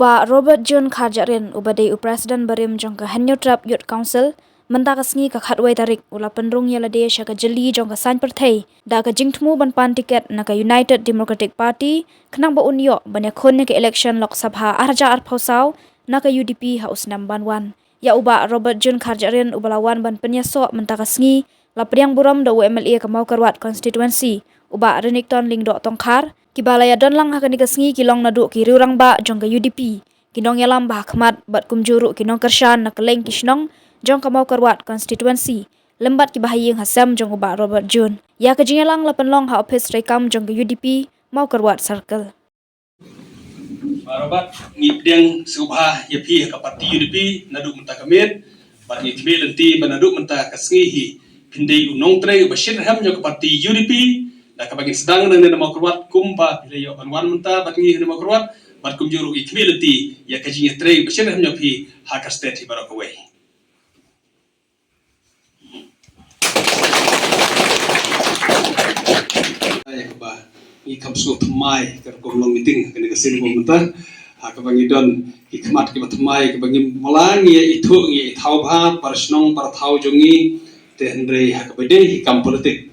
uba Robert John Kharjarin ubadai Presiden Barim jongka Hanyotrap Youth Council mentaka sengi ka khatwai tarik ula penrung yala de syaka jeli jongka san perthai da ka jingtmu ban pan tiket na ka United Democratic Party kenang ba unyo banya khonne ke election Lok Sabha arja ar phosau na ka UDP ha usnam banwan ya uba Robert John Kharjarin ubalawan ban penyaso mentaka sengi la priang buram da UMLA ka mau karwat constituency uba Renington Lingdo Tongkhar Kibalaya don lang hakani kasngi kilong nadu ki riurang ba jong ka UDP kinong yalam ba khmat bat kumjuru kinong kershan na keleng kisnong jong ka mau karwat constituency lembat ki bahayeng hasam jong ba Robert John ya ka jingalang la penlong ha office rekam jong ka UDP mau karwat circle Robert ngipdeng subha yapi ka parti UDP nadu menta kamet bat ngitbe lenti banadu menta kasngi hi pindai unong tre bashir ham jong ka parti UDP da kabagin sedang nang nama kurwat kumba bilayo banwan menta batngi nama kurwat bat kumjuru ikmilati ya kajinya tre bashir ham nyopi haka state barakawai ay ba ikam so tmai kar komlong meeting kene kasin menta haka bangidon ikmat ki batmai ke bangim malangi ya itu ngi thau bha parsnong par thau jongi tenre haka bede ikam politik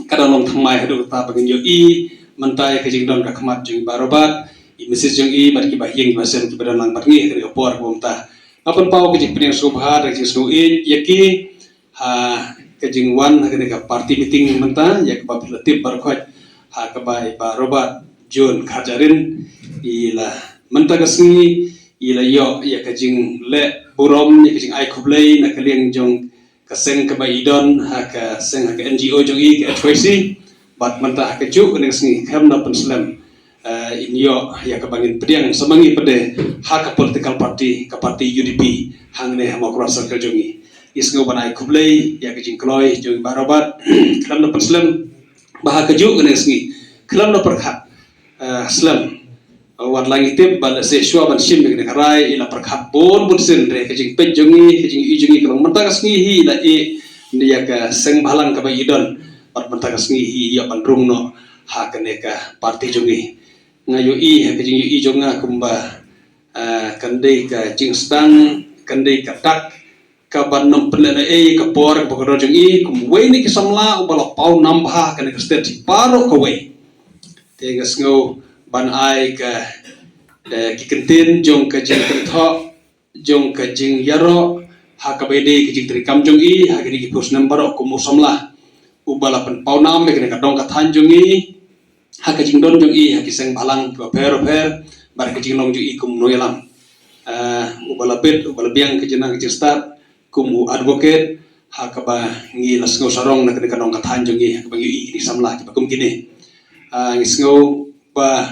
kada long thamai hadu ta bagin yo I mentai ke jingdon ka khamat jing barobat I message jing I barki bahyeng basen ki badan lang barngi ke opor bomta apun pau ke jing pring subha ke jing su I yaki ha ke jing wan ke ka party meeting menta ya ke bapilatip barkhot ha ke bai barobat John Kharjarin ila menta kasni ila yo ya ke jing le burom ni ke jing ai khublei na ke liang jong kaseng ke baidon haka seng haka NGO jongi ke HYC bat menta haka juk ning sengi khamna penslam inyo ya ke bangin pediang semangi pede haka political party ke parti UDP hangne hama kura circle jongi isngo banai kublei ya ke jingkloi jongi barobat khamna penslam bahaka juk ning sengi khamna perkhat slam wan langi tip bal se shwa ban sim ne karai ila perkhat bon sen re ke jing pej jongi ke jing I jongi kalong menta kasngi hi la e dia ka seng balang ka baidon pat menta kasngi hi ya ban rung no ha kane ka parti jongi ngayo I ke jing I jonga kumba kandai ka jing stang kandai ka tak ka ban nom pelena e ka por ka bokoro jongi kum we ni ki samla ubala pau nambha kane ka state paro ko we te ngasngo ban ai ka ki kentin jong ka jing tho jong ka jing yaro ha ka bede ki jing tri kam jong I ha ki pos number ko musamla ubala pen paunam me ka dong ka than jong I ha ka jing don jong I ha ki seng balang ko per bar ka jing long jong I kum no yalam ubala pet ubala biang ka jina ki start kum advocate ha ka ba ngi lasngo sarong na ka dong ka than jong I ha ka ba ngi ni samla ki kum kini ngisngo ba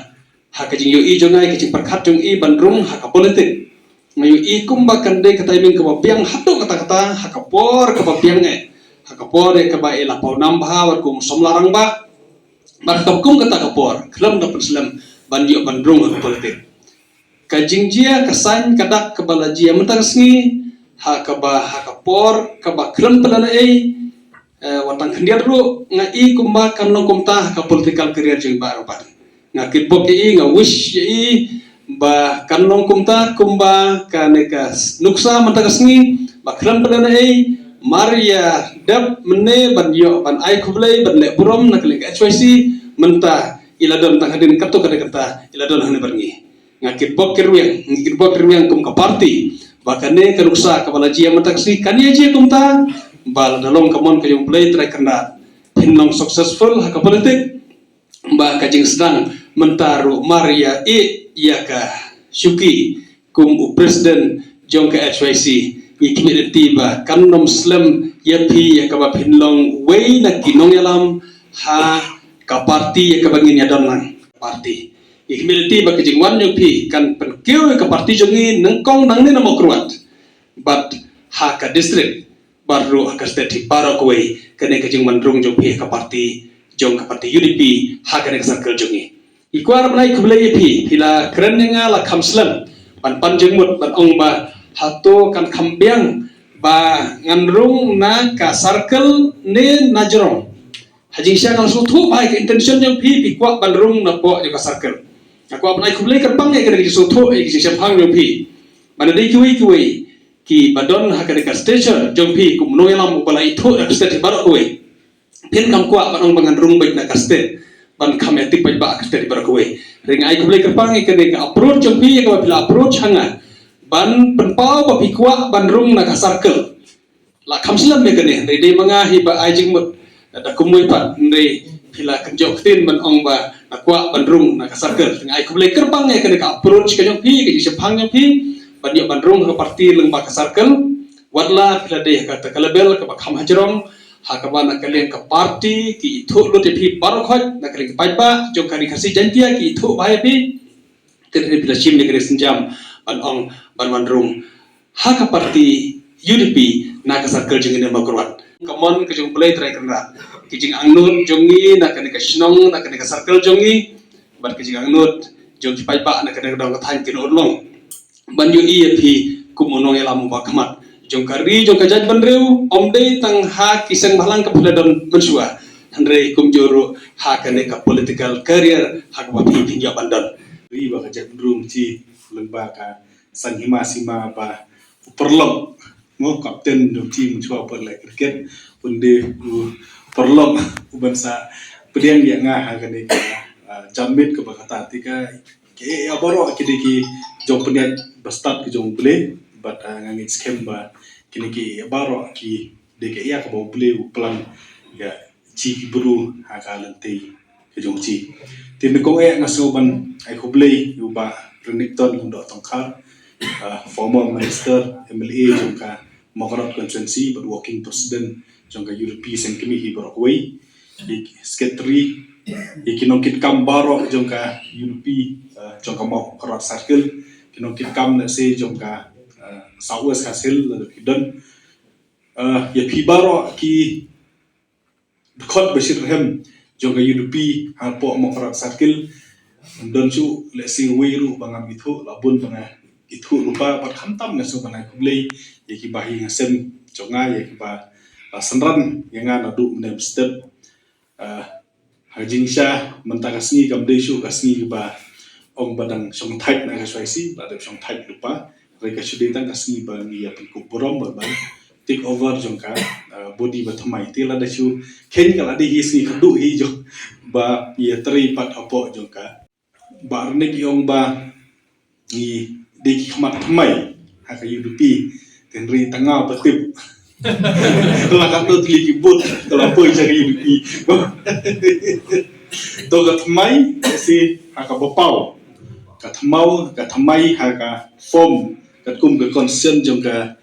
haka jing yo I jongai ke jing perkhat jong I bandrung haka politik ngayo I kumba kande ka timing ka biang hatu kata haka por ka biang haka por ka ba ela pau nambha war kum somlarang ba bar ka kum kata ka por klam da penslam bandio bandrung haka politik ka jingjia ka san kadak ka balajia mentasngi haka ba haka por ka ba klam pelana watang khandiat ru ngai kumba kan long kumta haka political career jing ba robat ngakit bok I nga wish I ba kanong kumba kaneka nuksa mantagasngi bakran padana Maria dab mene banyo ban ai khublei ban le burom nakling HYC menta iladon tanghadin kato kata iladon hane barngi ngakit bok kirwiang kum ka party bakane kanuksa kabalajia mantagasngi kania je kumta bal dalong kamon kayong play try kandat hinong successful haka politik ba kajing sedang mentaru Maria ya ka syuki kum presiden jong ka HYC ikmit tiba kanom slam yapi ya ka pinlong way na kinong yalam ha ka parti ya ka bangin ya donang parti ikmit tiba kajing wan yopi kan penkeu ka parti jongi nengkong nang ni namo kruat but ha ka district baru ha ka state paro koi kane kajing mandrung jopi ka parti jong ka parti UDP ha kane ka circle jongi ikwar banai kublai pi hila kerenenga la kamslam pan jengmut ban ong ba hato kan kambiang ba ngandrung na ka circle ne najrong hajing siang al sutu ba ka intention yang pi kwa bandrung na po ka circle aku apa naik kumulai kerbang ya kena soto ki siapang jompi mana dei kiwi ki badon hakane ka station jompi ku mnoya lam upala itu state baru kuwi pin kam kuat ban bangan rung baik na ka state ban kametik baik ba ka state baru kuwi ring ai kumulai kerbang ya kena ka approach jompi ya ka bila approach hanga ban penpau ba pikwa ban rung na ka circle la kamsilam me kene dei mangahi ba ajing da kumui pat ndei pila kenjok tin ban ong ba nakwa bandrung na kasarker ngai kumle kerbang ya kene ka approach ka jong pi ke sepang jong pi ban yo bandrung ka parti leng ba kasarkel wadla pila de ka ta kalabel ka ba kham hajrong ha ka ba na kalian ka parti ki ithu lo te pi bar khoj na kalian pa ba jong kani khasi jantia ki ithu ba pi kene pila chim ne kene sinjam ban ong ban bandrung ha ka parti UDP na kasarkel jeng ne makrwat kamon ke jong play try kena kijing angnut jongi nak kena kasnong nak kena circle jongi ban kijing angnut jong pai pa nak kena dong than kin urlong ban yu i phi kumonong elam ba khamat jong kari jong kajat ban reu omdei tang ha kisang bhalang ka phuladon mensua handre kumjuru ha kena ka political career ha ba phi phi bandon ri ba kajat room chi lemba ka sanghima sima ba perlom mo kapten do tim chua per le cricket punde perlom ubansa pediang dia ngah ka ni jamit ke bakata tika ke aboro kidiki jong peniat bastat ke jong bule bat ngangit scam ba kini ki aboro ki deke ya ka bo bule pelang ya chi buru ha ka lente ke jong chi tin ko ngaso ban ai ko bule yu ba renikton ndo tongkar former minister MLA jongka Makarat constituency but working president jongka European Committee Barokwe di secretary ikinongkit kam baro jongka UP jongka Makarat circle kinongkit kam na se jongka Southwest hasil dan ya pi baro ki khot bashir hem jongka UP harpo Makarat circle dan su lesi weiru bangam itu labun bangah itu lupa pat khantam ngaso banai kumlei yaki bahi ngasem jonga yaki ba sanran yanga nadu mnem step hajingsha mentakasni kamdei shu kasni ba ong badang song thait na kaswaisi ba de song thait lupa reka shudei tang kasni ba ni ya piku borom ba take over jongka body ba thamai tela da shu ken kala de hisni khadu hi jo ba ya tri pat apo jongka ba arne ki ong ba ni deki khamat thamai haka UDP tenri tanga batip kalau kata teliki but kalau apa jaga UDP to ka thamai si haka bapau ka thamai haka form ka kum ka concern jongka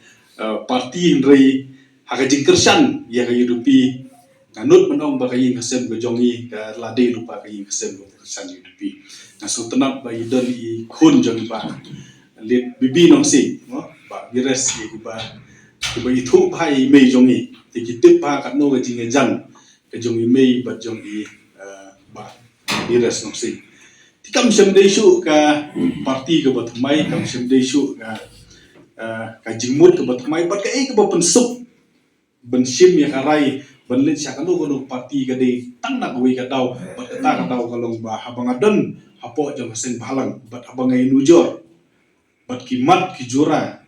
parti henry haka jingkersan ya ka UDP nanut menong ba kayin kasem ka jongi ka lade lupa kayin kasem ka kersan UDP na so tenap ba idon I khun jong ba lihat bibi nong si, ba bires ye ba itu bahai mei jongi, tikitip bah kat no kajing ejang, kajongi mei bat jongi ba bires nong si. Tikam sem desu ka parti ke batmai, kam sem desu ka kajingmut ke batmai, bat kai ke bapensuk, bensim ya karai, benlit siakan no kono parti ke de tang nak wei ka dau, bat kata ka dau kalong ba habang adon, hapo jong sen balang, bat habang ngai nujor. But kimat ki jura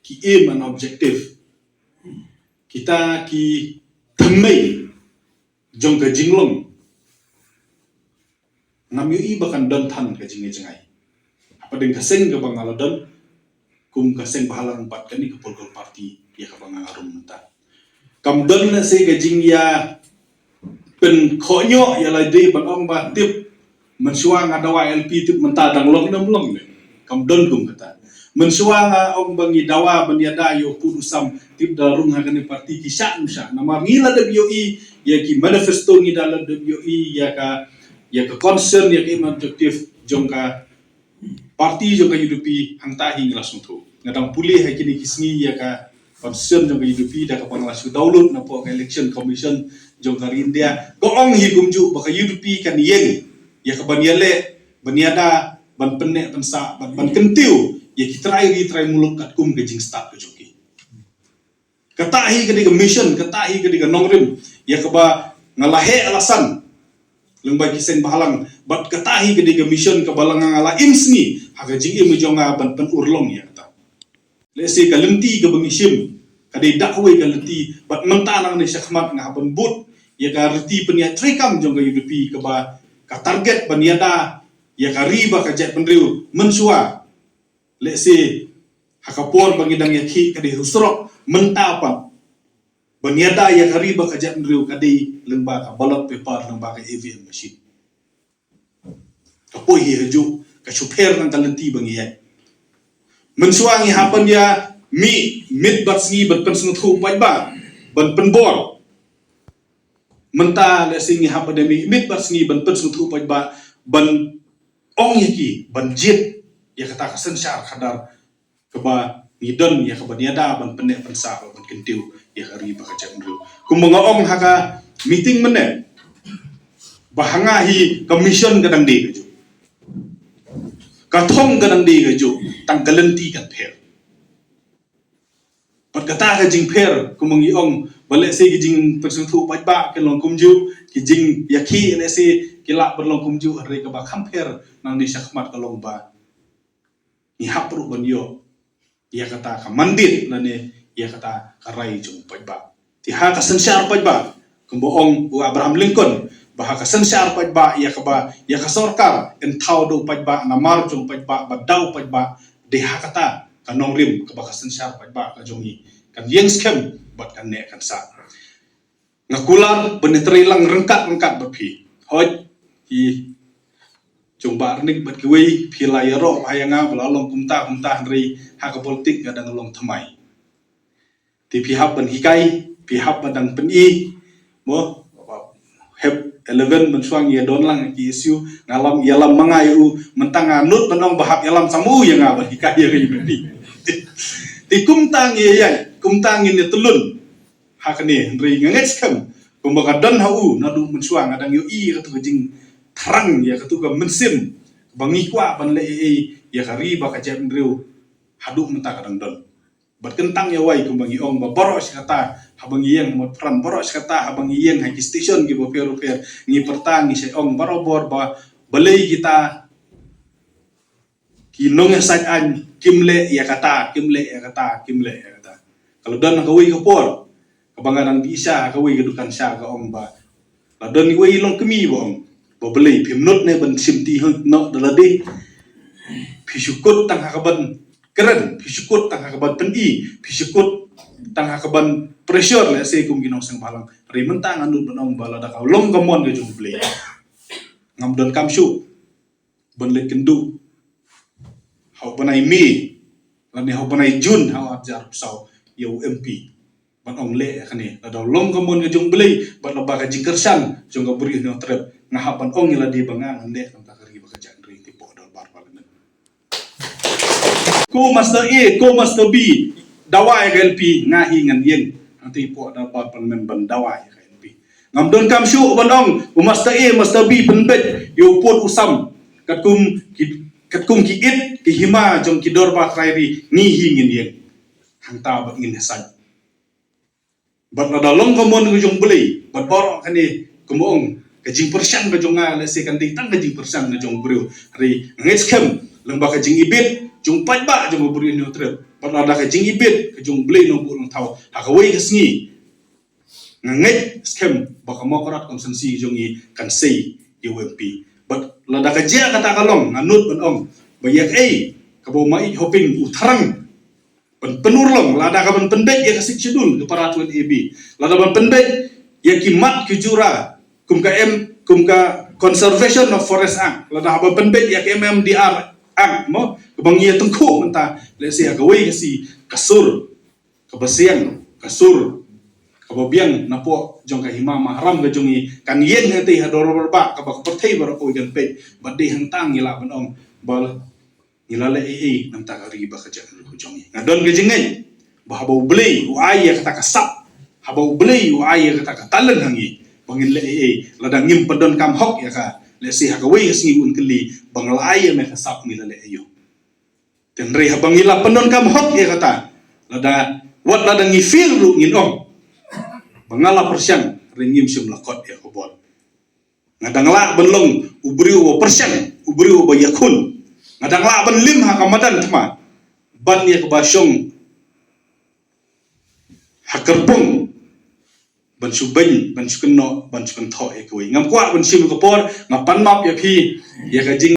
ki aim and objective kita ki thamai jong ka jinglong nam yu I bakan don than ka jingai jangai apa deng ka seng ka bangaladon kum ka seng bahalang pat kani ka polgol party ya ka bangarum menta kam don na se ka jing ya pen khonyo ya la de ban ong ba tip mensua ngadawa LP tip menta dang long nam long kam don kum kata mensuanga ong bangi dawa baniada yo pudusam tip darung hakane parti kisah nusa nama ngila de BOI ya ki manifesto ngi dalam de BOI ya ka concern ya ki objektif jongka parti jongka UDP hang tahi langsung tu ngadang pulih hakini kisni ya ka concern jongka UDP da ka panglasu download na po ka election commission jongka India goong hi gumju baka UDP kan yeng ya ka baniale baniada ban penek pensa ban kentiu ya kita try muluk kat kum ke jing start ke joki katahi ke diga mission katahi ke diga nongrim ya ke ba ngalahe alasan lengba kisen bahalang bat katahi ke diga mission ke balangang ala imsni haga jing im jonga ban pen urlong ya kata lesi kalenti ke bengisim kadai dakwe kalenti bat mentanang ni syakmat ngahaban but ya ka reti penia trekam jonga yudupi ke ba ka target baniada ya ka riba ka jet penriu mensua lesi hakapor bangidang yakhi kadai husrok mentapa baniada ya ka riba ka jet penriu kadai lengba ka ballot paper lengba ka AVM machine kapoi hi haju ka super nang kalenti bangiya mensuangi hapan dia mid batsi ban pensung thu pai ba ban penbor menta le singi hapan dia mid batsi ban pensung thu pai ba ban ong yaki ban jit ya kata kasen syar kadar keba ngidon ya keba niada ban penek pensa ban kentiu ya hari ba kaca mru kumbanga ong haka meeting mene bahanga hi commission kadang de keju kathong kadang de keju tang galenti kan pher pat kata ka jing pher kumangi ong bale se ki jing persung thu pai ba ke long kumju ki jing yakhi le se kila berlong kumju hari ka ba kham pher nang ni syakmat ka long ba ni hapru ban yo ya kata ka mandit lane ya kata ka rai jung pai ba ti ha ka sensyar pai ba kumboong u Abraham Lincoln bah ka sensyar pai ba ya ka sorkar en thau do pai ba na mar jung pai ba dau pai ba de ha kata kanong rim ka ba ka sensyar pai ba ka jongi kan yeng skem bat kan ne kan sa ngakular benetri lang rengkat bapi hoj ki jung ba nik bat kiwi phila yaro hayanga balalong kumta ri ha ka politik gadang long thamai ti pihap ban hikai pihap badang peni mo heb 11 mensuang ya don lang ki isu ngalam yalam mangayu mentang anut benong bahap yalam samu yang ngaba hikai ya ni ti kumtang ya telun hakane ri nganget skam kumbaga dan hau nadu mensuang adang yo i katu jing terang ya katu ga mensim bangi kwa ban le ya kari ba ka jam riu hadu menta kadang don bat kentang ya wai kumbangi ong ba boros kata habang iyang mot pran boros kata habang iyang haki station gi bo per ngi pertang ngi se ong barobor ba balei kita kinong ya sat an kimle ya kata kalau dan kawi kapor kabangan bisa kawi kedukan sya ka ong ba la don ni wai long kemi bo ong ba balei pimnot ne ban simti no dalade pisukut tang hakaban keren pisukut tang hakaban peni pisukut tang hakaban pressure le se kum ginong sang balang ri mentang anu benong bala da ka long kamon ke jung play ngam don kamsu ban le kendu hau banai mi lani hau banai jun hau ajar sau yo MP ban ong le khane da long kamon ke jung play ban la ba ka jingkersan jung ga buri no trep ngahapan ong ila di bangang ande tam ta kari ba ka jan ri ti po dol bar parliament ko master A ko master B dawai ka LP ngahi ngan yen nanti po da bar parliament ban dawai ka LP ngam don kam syu banong master A master B penbet yo pot usam katkum ki it ki hima jong ki dor ba khairi ni hingin yen hangta ba ngin hasan bat na dalong komon jong beli bat bor kani kumong ka jing persan ka jonga le se kan tang ka jing persan ka jong bru ri ngetskem lengba ka jing ibit jong pai ba jong bru no trep bat na ka jing ibit ka jong beli no bu long thaw ha ka wei ka sngi nganget skem ba ka mokorat konsensi jongi kan sei UMP bat la da ka ja kata kalong anut ban ong bayak ka bo mai hoping utharang ban penurlong la da ka ban pendek ya ka siksidul ke peraturan AB la da ban pendek ya kimat kujura kum ka conservation of forest act la da ban pendek ya MMDR act mo bang ya tengku menta le sia ka wei si kasur ka basiang kasur kababiang napo jong ka hima mahram ga jongi kan yen ngati hadoro barba ka ba perthei bar ko gan pe badde hang tang ngila banong bal ngila le nang ta ri ba ka jan ko jongi ngadon ga jingai ba habo blei wa ya kata kasap habo blei wa ya kata talan hangi bangin le ladang ngim padon kam hok ya ka le si ha ka wei singi un keli bang lai me kasap ngila le ayo ten re habang ngila padon kam hok ya kata lada wat ladang ngi feel lu ngin ong mangala persiang ringim sim lakot ya kobol ngadangla benlong ubri o persen ubri o yakun ngadangla ben lim hakamadan tma ban ya kebasyong hakerbung ban subeng ban sukeno ban sukento e koi ngam kwa ban sim ko por ngapan map ya phi ya ka jing